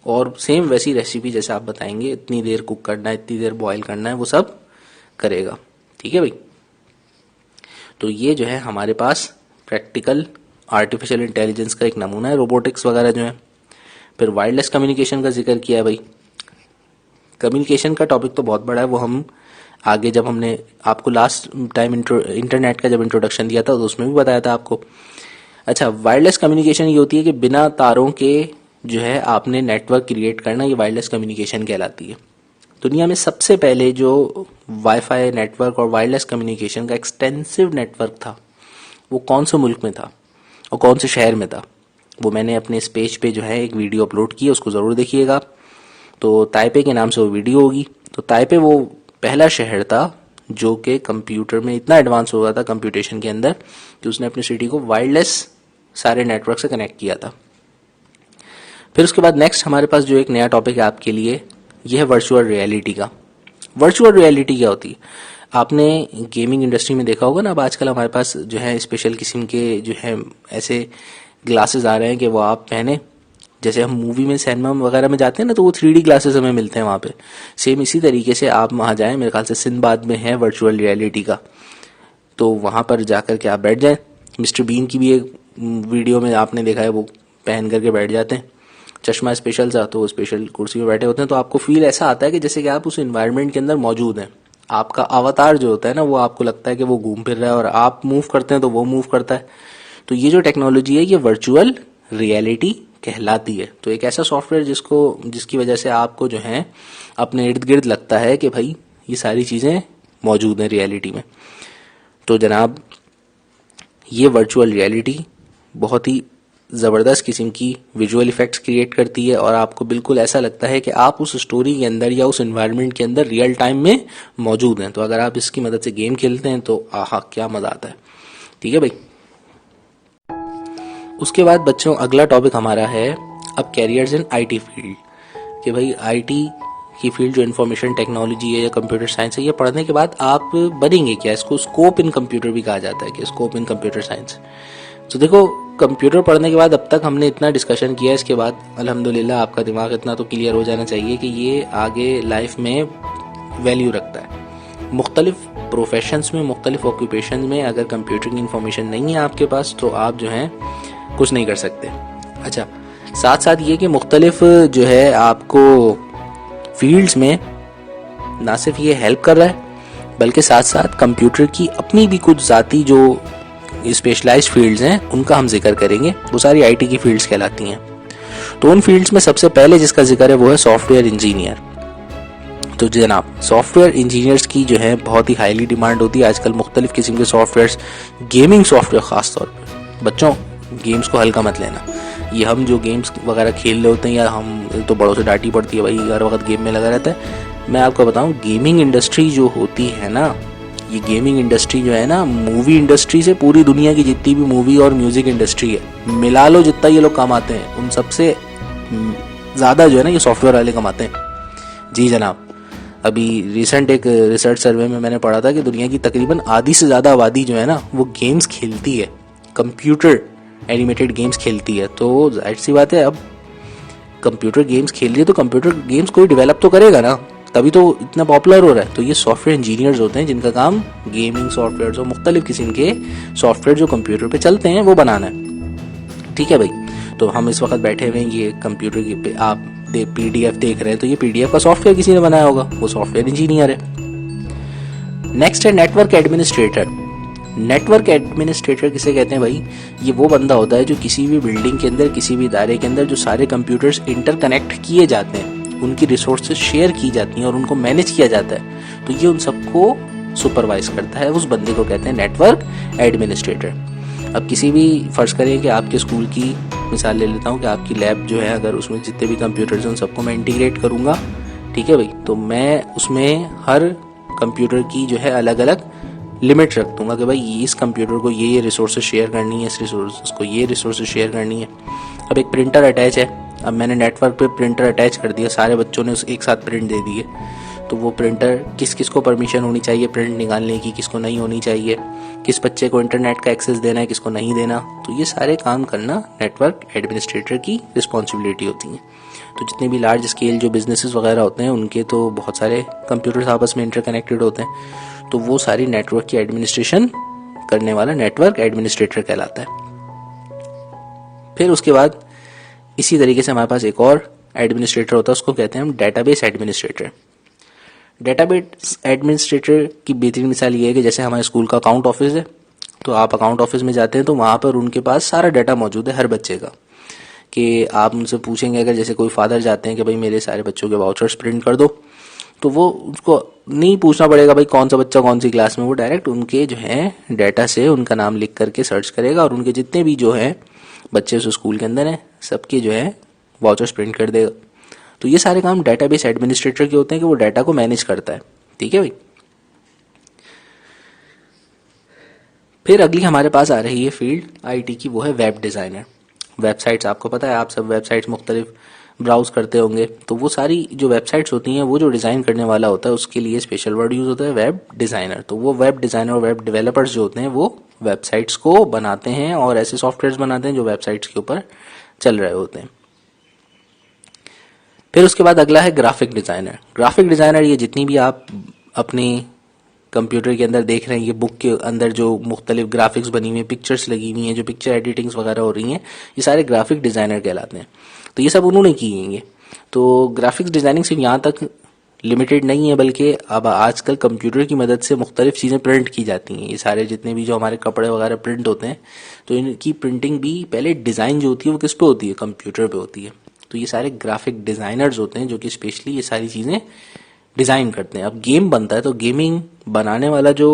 और सेम वैसी रेसिपी जैसे आप बताएंगे, इतनी देर कुक करना है, इतनी देर बॉईल करना है, वो सब करेगा, ठीक है भाई। तो ये जो है हमारे पास प्रैक्टिकल आर्टिफिशियल इंटेलिजेंस का एक नमूना है, रोबोटिक्स वगैरह जो है। फिर वायरलेस कम्युनिकेशन का जिक्र किया है भाई। कम्युनिकेशन का टॉपिक तो बहुत बड़ा है, वो हम आगे जब हमने आपको लास्ट टाइम इंटरनेट का जब इंट्रोडक्शन दिया था तो उसमें भी बताया था आपको। अच्छा, वायरलेस कम्युनिकेशन ये होती है कि बिना तारों के जो है आपने नेटवर्क क्रिएट करना, ये वायरलेस कम्युनिकेशन कहलाती है। दुनिया में सबसे पहले जो वाईफाई नेटवर्क और वायरलेस कम्युनिकेशन का एक्सटेंसिव नेटवर्क था वो कौन से मुल्क में था और कौन से शहर में था, वो मैंने अपने इस पेज पे जो है एक वीडियो अपलोड की है, उसको ज़रूर देखिएगा। तो ताइपे के नाम से वो वीडियो होगी। तो ताइपे वो पहला शहर था जो कि कंप्यूटर में इतना एडवांस हो गया था कंप्यूटेशन के अंदर कि उसने अपनी सिटी को वायरलेस सारे नेटवर्क से कनेक्ट किया था। फिर उसके बाद नेक्स्ट हमारे पास जो एक नया टॉपिक है आपके लिए, यह है वर्चुअल रियलिटी का। वर्चुअल रियलिटी क्या होती है? आपने गेमिंग इंडस्ट्री में देखा होगा ना, अब आजकल हमारे पास जो है स्पेशल किस्म के जो है ऐसे ग्लासेस आ रहे हैं कि वो आप पहने, जैसे हम मूवी में सिनेमा वगैरह में जाते हैं ना तो वो 3D ग्लासेस हमें मिलते हैं वहाँ पे, सेम इसी तरीके से आप वहाँ जाएं, मेरे ख्याल से सिंदबाद में है वर्चुअल रियलिटी का, तो वहाँ पर जाकर के आप बैठ जाएं। मिस्टर बीन की भी एक वीडियो में आपने देखा है, वो पहन करके बैठ जाते हैं, चश्मा स्पेशल सा, तो वो स्पेशल कुर्सी में बैठे होते हैं, तो आपको फील ऐसा आता है कि जैसे कि आप उस एनवायरनमेंट के अंदर मौजूद हैं। आपका अवतार जो होता है ना, वो आपको लगता है कि वो घूम फिर रहा है और आप मूव करते हैं तो वो मूव करता है। तो ये जो टेक्नोलॉजी है ये वर्चुअल रियलिटी कहलाती है। तो एक ऐसा सॉफ्टवेयर जिसकी वजह से आपको जो है अपने इर्द गिर्द लगता है कि भाई ये सारी चीज़ें मौजूद हैं रियलिटी में। तो जनाब, ये वर्चुअल रियलिटी बहुत ही ज़बरदस्त किस्म की विजुअल इफेक्ट्स क्रिएट करती है और आपको बिल्कुल ऐसा लगता है कि आप उस स्टोरी के अंदर या उस एनवायरनमेंट के अंदर रियल टाइम में मौजूद हैं। तो अगर आप इसकी मदद से गेम खेलते हैं तो आहा क्या मज़ा आता है, ठीक है भाई। उसके बाद बच्चों अगला टॉपिक हमारा है अब कैरियर्स इन आईटी फील्ड, कि भाई आईटी की फील्ड जो इन्फॉर्मेशन टेक्नोलॉजी है या कंप्यूटर साइंस है, ये पढ़ने के बाद आप बनेंगे क्या। इसको स्कोप इन कंप्यूटर भी कहा जाता है कि स्कोप इन कंप्यूटर साइंस। तो देखो, कंप्यूटर पढ़ने के बाद अब तक हमने इतना डिस्कशन किया, इसके बाद अल्हम्दुलिल्लाह आपका दिमाग इतना तो क्लियर हो जाना चाहिए कि ये आगे लाइफ में वैल्यू रखता है। मुख्तलिफ प्रोफेशंस में, मुख्तलिफ ऑक्यूपेशन में अगर कंप्यूटर की इंफॉर्मेशन नहीं है आपके पास तो आप जो है कुछ नहीं कर सकते। अच्छा, साथ साथ ये कि मुख्तलिफ जो है आपको फील्ड्स में ना सिर्फ ये हेल्प कर रहा है बल्कि साथ साथ कंप्यूटर की अपनी भी कुछ ज़ाती जो स्पेशलाइज्ड फील्ड्स हैं उनका हम जिक्र करेंगे। वो सारी आईटी की फील्ड्स कहलाती हैं। तो उन फील्ड्स में सबसे पहले जिसका जिक्र है वो है सॉफ्टवेयर इंजीनियर। तो जनाब, सॉफ्टवेयर इंजीनियर्स की जो है बहुत ही हाईली डिमांड होती है आजकल। मुख्तलिफ किस्म के सॉफ्टवेयर, गेमिंग सॉफ्टवेयर खास तौर पर। बच्चों, गेम्स को हल्का मत लेना। ये हम जो गेम्स वगैरह खेल रहे होते हैं या हम तो बड़ों से डांटी पड़ती है, भाई हर वक्त गेम में लगा रहता है। मैं आपको बताऊं, गेमिंग इंडस्ट्री जो होती है ना, ये गेमिंग इंडस्ट्री जो है ना, मूवी इंडस्ट्री से पूरी दुनिया की जितनी भी मूवी और म्यूजिक इंडस्ट्री है मिला लो, जितना ये लोग कमाते हैं उन सबसे ज़्यादा जो है ना ये सॉफ्टवेयर वाले कमाते हैं। जी जनाब, अभी रिसेंट एक रिसर्च सर्वे में मैंने पढ़ा था कि दुनिया की तकरीबन आधी से ज़्यादा आबादी जो है ना वो गेम्स खेलती है, कंप्यूटर एनिमेटेड गेम्स खेलती है। तो जाहिर सी बात है, अब कंप्यूटर गेम्स खेल रही है तो कंप्यूटर गेम्स कोई डेवलप तो करेगा ना, तभी तो इतना पॉपुलर हो रहा है। तो ये सॉफ्टवेयर इंजीनियर्स होते हैं जिनका काम गेमिंग सॉफ्टवेयर और मुख्तलिफ किस्म के सॉफ्टवेयर जो कंप्यूटर पे चलते हैं वो बनाना है। ठीक है भाई, तो हम इस वक्त बैठे हुए हैं, ये कंप्यूटर की पे आप पीडीएफ देख रहे हैं, तो ये पीडीएफ का सॉफ्टवेयर किसी ने बनाया होगा, वो सॉफ्टवेयर इंजीनियर है। नेक्स्ट है नेटवर्क एडमिनिस्ट्रेटर। नेटवर्क एडमिनिस्ट्रेटर किसे कहते हैं भाई? ये वो बंदा होता है जो किसी भी बिल्डिंग के अंदर, किसी भी इदारे के अंदर जो सारे कंप्यूटर्स इंटरकनेक्ट किए जाते हैं, उनकी रिसोर्सेज शेयर की जाती हैं और उनको मैनेज किया जाता है, तो ये उन सबको सुपरवाइज करता है। उस बंदे को कहते हैं नेटवर्क एडमिनिस्ट्रेटर। अब किसी भी, फर्ज करें कि आपके स्कूल की मिसाल ले लेता हूँ कि आपकी लैब जो है, अगर उसमें जितने भी कंप्यूटर्स हैं उन सबको मैं इंटीग्रेट करूँगा, ठीक है भाई, तो मैं उसमें हर कंप्यूटर की जो है अलग अलग लिमिट रख दूंगा कि भाई इस कंप्यूटर को ये रिसोर्सेज शेयर करनी है, इस रिसोर्स को ये रिसोर्सेज शेयर करनी है। अब एक प्रिंटर अटैच है, अब मैंने नेटवर्क पे प्रिंटर अटैच कर दिया, सारे बच्चों ने एक साथ प्रिंट दे दिए, तो वो प्रिंटर किस किस को परमिशन होनी चाहिए प्रिंट निकालने की, किसको नहीं होनी चाहिए, किस बच्चे को इंटरनेट का एक्सेस देना है, किसको नहीं देना, तो ये सारे काम करना नेटवर्क एडमिनिस्ट्रेटर की रिस्पॉन्सिबिलिटी होती है। तो जितने भी लार्ज स्केल जो बिजनेसेस वगैरह होते हैं उनके तो बहुत सारे कंप्यूटर्स आपस में इंटरकनेक्टेड होते हैं, तो वो सारी नेटवर्क की एडमिनिस्ट्रेशन करने वाला नेटवर्क एडमिनिस्ट्रेटर कहलाता है। फिर उसके बाद इसी तरीके से हमारे पास एक और एडमिनिस्ट्रेटर होता है, उसको कहते हैं हम डेटाबेस एडमिनिस्ट्रेटर। डेटाबेस एडमिनिस्ट्रेटर की बेहतरीन मिसाल ये है कि जैसे हमारे स्कूल का अकाउंट ऑफिस है, तो आप अकाउंट ऑफिस में जाते हैं तो वहाँ पर उनके पास सारा डाटा मौजूद है हर बच्चे का, कि आप उनसे पूछेंगे, अगर जैसे कोई फादर जाते हैं कि भाई मेरे सारे बच्चों के वाउचर्स प्रिंट कर दो, तो वो उसको नहीं पूछना पड़ेगा भाई कौन सा बच्चा कौन सी क्लास में, वो डायरेक्ट उनके जो है डाटा से उनका नाम लिख करके सर्च करेगा और उनके जितने भी जो है बच्चे उस स्कूल के अंदर हैं सबके जो है वाउचर्स प्रिंट कर देगा। तो ये सारे काम डेटाबेस एडमिनिस्ट्रेटर के होते हैं कि वो डाटा को मैनेज करता है। ठीक है भाई। फिर अगली हमारे पास आ रही है फील्ड आईटी की, वो है वेब डिज़ाइनर। वेबसाइट्स, आपको पता है आप सब वेबसाइट्स मुख्तलिफ ब्राउज करते होंगे, तो वो सारी जो वेबसाइट्स होती हैं वो जो डिज़ाइन करने वाला होता है उसके लिए स्पेशल वर्ड यूज़ होता है वेब डिज़ाइनर। तो वो वेब डिज़ाइनर और वेब डेवलपर्स जो होते हैं वो वेबसाइट्स को बनाते हैं और ऐसे सॉफ्टवेयर बनाते हैं जो वेबसाइट्स के ऊपर चल रहे होते हैं। फिर उसके बाद अगला है ग्राफिक डिज़ाइनर। ग्राफिक डिज़ाइनर ये जितनी भी आप अपने कंप्यूटर के अंदर देख रहे हैं, ये बुक के अंदर जो मुख्तलिफ ग्राफिक्स बनी हुई हैं, पिक्चर्स लगी हुई हैं, जो पिक्चर एडिटिंग्स वगैरह हो रही हैं, ये सारे ग्राफिक डिज़ाइनर कहलाते हैं। तो ये सब उन्होंने की हैं। तो ग्राफिक्स डिज़ाइनिंग सिर्फ यहाँ तक लिमिटेड नहीं है, बल्कि अब आजकल कंप्यूटर की मदद से मुख्तलिफ चीज़ें प्रिंट की जाती हैं। ये सारे जितने भी जो हमारे कपड़े वगैरह प्रिंट होते हैं, तो इनकी प्रिंटिंग भी पहले डिज़ाइन जो होती है वो किस पे होती है, कंप्यूटर पे होती है। तो ये सारे ग्राफिक डिज़ाइनर्स होते हैं जो कि स्पेशली ये सारी चीज़ें डिज़ाइन करते हैं। अब गेम बनता है तो गेमिंग बनाने वाला जो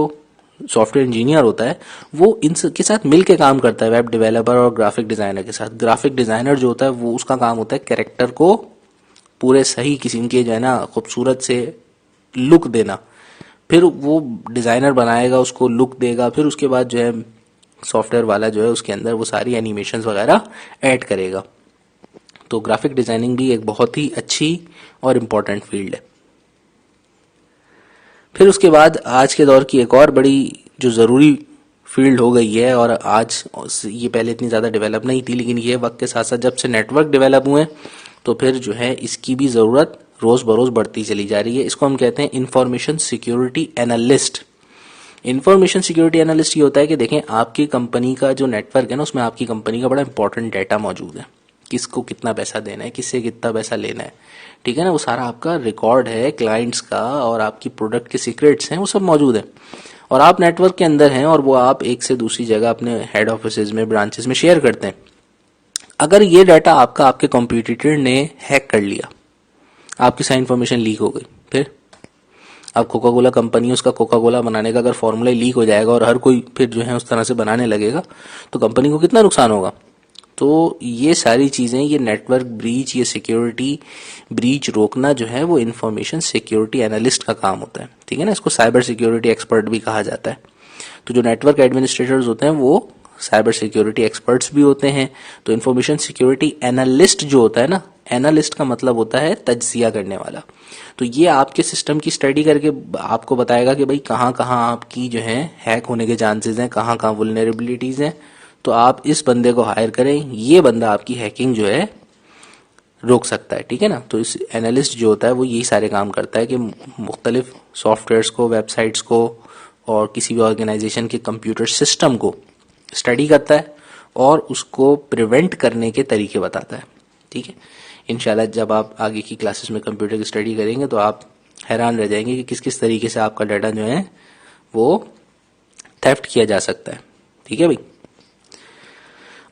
सॉफ्टवेयर इंजीनियर होता है वो इनके साथ मिल के काम करता है, वेब डेवलपर और ग्राफिक डिज़ाइनर के साथ। ग्राफिक डिज़ाइनर जो होता है वो उसका काम होता है कैरेक्टर को पूरे सही किस्म के जो है ना खूबसूरत से लुक देना, फिर वो डिज़ाइनर बनाएगा, उसको लुक देगा, फिर उसके बाद जो है सॉफ्टवेयर वाला जो है उसके अंदर वो सारी एनिमेशंस वगैरह ऐड करेगा। तो ग्राफिक डिज़ाइनिंग भी एक बहुत ही अच्छी और इम्पॉर्टेंट फील्ड है। फिर उसके बाद आज के दौर की एक और बड़ी जो ज़रूरी फील्ड हो गई है और आज ये पहले इतनी ज़्यादा डेवलप नहीं थी, लेकिन ये वक्त के साथ साथ जब से नेटवर्क डेवलप हुए तो फिर जो है इसकी भी ज़रूरत रोज़ बरोज़ बढ़ती चली जा रही है। इसको हम कहते हैं information security analyst. Information security analyst ये होता है कि देखें आपकी कंपनी का जो नेटवर्क है ना, उसमें आपकी कंपनी का बड़ा इंपॉर्टेंट डाटा मौजूद है, किसको कितना पैसा देना है, किससे कितना पैसा लेना है, ठीक है ना, वो सारा आपका रिकॉर्ड है क्लाइंट्स का और आपकी प्रोडक्ट के सीक्रेट्स हैं, वो सब मौजूद है और आप नेटवर्क के अंदर हैं और वो आप एक से दूसरी जगह अपने हेड ऑफिस में, ब्रांचेस में शेयर करते हैं। अगर ये डाटा आपका आपके कॉम्पिटिटर ने हैक कर लिया, आपकी सारी इन्फॉर्मेशन लीक हो गई, फिर अब कोका कोला कंपनी, उसका कोका कोला बनाने का अगर फॉर्मूला लीक हो जाएगा और हर कोई फिर जो है उस तरह से बनाने लगेगा तो कंपनी को कितना नुकसान होगा। तो ये सारी चीज़ें, ये नेटवर्क ब्रीच, ये सिक्योरिटी ब्रीच रोकना जो है वो इंफॉर्मेशन सिक्योरिटी एनालिस्ट का काम होता है, ठीक है ना। इसको साइबर सिक्योरिटी एक्सपर्ट भी कहा जाता है। तो जो नेटवर्क एडमिनिस्ट्रेटर्स होते हैं वो साइबर सिक्योरिटी एक्सपर्ट्स भी होते हैं। तो इंफॉर्मेशन सिक्योरिटी एनालिस्ट जो होता है ना, एनालिस्ट का मतलब होता है तज्जिया करने वाला। तो ये आपके सिस्टम की स्टडी करके आपको बताएगा कि भाई कहाँ कहाँ आपकी जो है हैक होने के चांसेस हैं, कहाँ कहाँ वुल्नरेबिलिटीज़ हैं। तो आप इस बंदे को हायर करें, ये बंदा आपकी हैकिंग जो है रोक सकता है, ठीक है ना। तो इस एनालिस्ट जो होता है वो यही सारे काम करता है कि मुख्तलिफ सॉफ्टवेयर्स को, वेबसाइट्स को और किसी भी ऑर्गेनाइजेशन के कंप्यूटर सिस्टम को स्टडी करता है और उसको प्रिवेंट करने के तरीके बताता है, ठीक है। इंशाल्लाह जब आप आगे की क्लासेस में कंप्यूटर की स्टडी करेंगे तो आप हैरान रह जाएंगे कि किस किस तरीके से आपका डाटा जो है वो थेफ्ट किया जा सकता है, ठीक है भाई।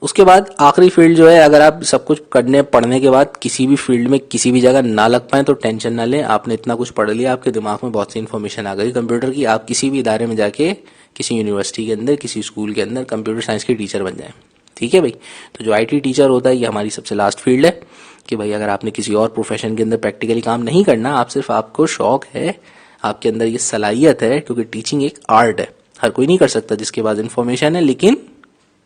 उसके बाद आखिरी फील्ड जो है, अगर आप सब कुछ करने पढ़ने के बाद किसी भी फील्ड में किसी भी जगह ना लग पाए तो टेंशन ना लें, आपने इतना कुछ पढ़ लिया, आपके दिमाग में बहुत सी इन्फॉर्मेशन आ गई कंप्यूटर की, आप किसी भी इदारे में जाके किसी यूनिवर्सिटी के अंदर, किसी स्कूल के अंदर कंप्यूटर साइंस के टीचर बन जाएं, ठीक है भाई। तो जो IT टीचर होता है ये हमारी सबसे लास्ट फील्ड है कि भाई अगर आपने किसी और प्रोफेशन के अंदर प्रैक्टिकली काम नहीं करना, आप सिर्फ आपको शौक है, आपके अंदर ये सलाहियत है, क्योंकि टीचिंग एक आर्ट है, हर कोई नहीं कर सकता जिसके पास इन्फॉर्मेशन है, लेकिन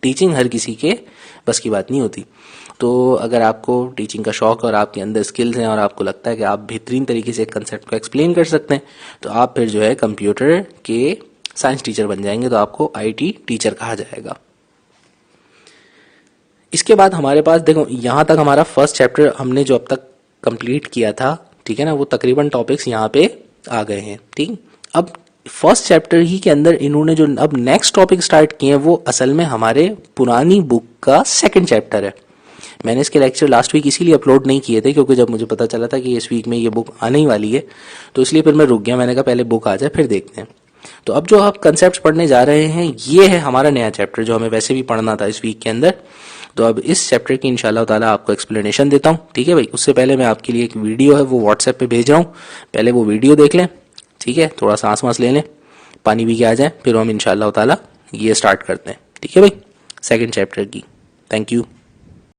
टीचिंग हर किसी के बस की बात नहीं होती। तो अगर आपको टीचिंग का शौक और आपके अंदर स्किल्स हैं और आपको लगता है कि आप बेहतरीन तरीके से एक कंसेप्ट को एक्सप्लेन कर सकते हैं तो आप फिर जो है कंप्यूटर के साइंस टीचर बन जाएंगे, तो आपको IT टीचर कहा जाएगा। इसके बाद हमारे पास देखो, यहाँ तक हमारा फर्स्ट चैप्टर हमने जो अब तक कंप्लीट किया था, ठीक है ना, वो तकरीबन टॉपिक्स यहाँ पे आ गए हैं, ठीक। अब फर्स्ट चैप्टर ही के अंदर इन्होंने जो अब नेक्स्ट टॉपिक स्टार्ट किए हैं वो असल में हमारे पुरानी बुक का सेकंड चैप्टर है। मैंने इसके लेक्चर लास्ट वीक इसीलिए अपलोड नहीं किए थे क्योंकि जब मुझे पता चला था कि इस वीक में ये बुक आने ही वाली है तो इसलिए फिर मैं रुक गया, मैंने कहा पहले बुक आ जाए फिर देखते हैं। तो अब जो आप कंसेप्ट पढ़ने जा रहे हैं ये है हमारा नया चैप्टर जो हमें वैसे भी पढ़ना था इस वीक के अंदर। तो अब इस चैप्टर की इंशाल्लाह ताला आपको एक्सप्लेनेशन देता हूँ, ठीक है भाई। उससे पहले मैं आपके लिए एक वीडियो है वो व्हाट्सएप पे भेज रहा हूँ, पहले वो वीडियो देख लें, ठीक है, थोड़ा सांस वांस ले लें, पानी पी के आ जाए, फिर हम इंशाल्लाह ताला ये स्टार्ट करते हैं, ठीक है भाई, सेकंड चैप्टर की। Thank you.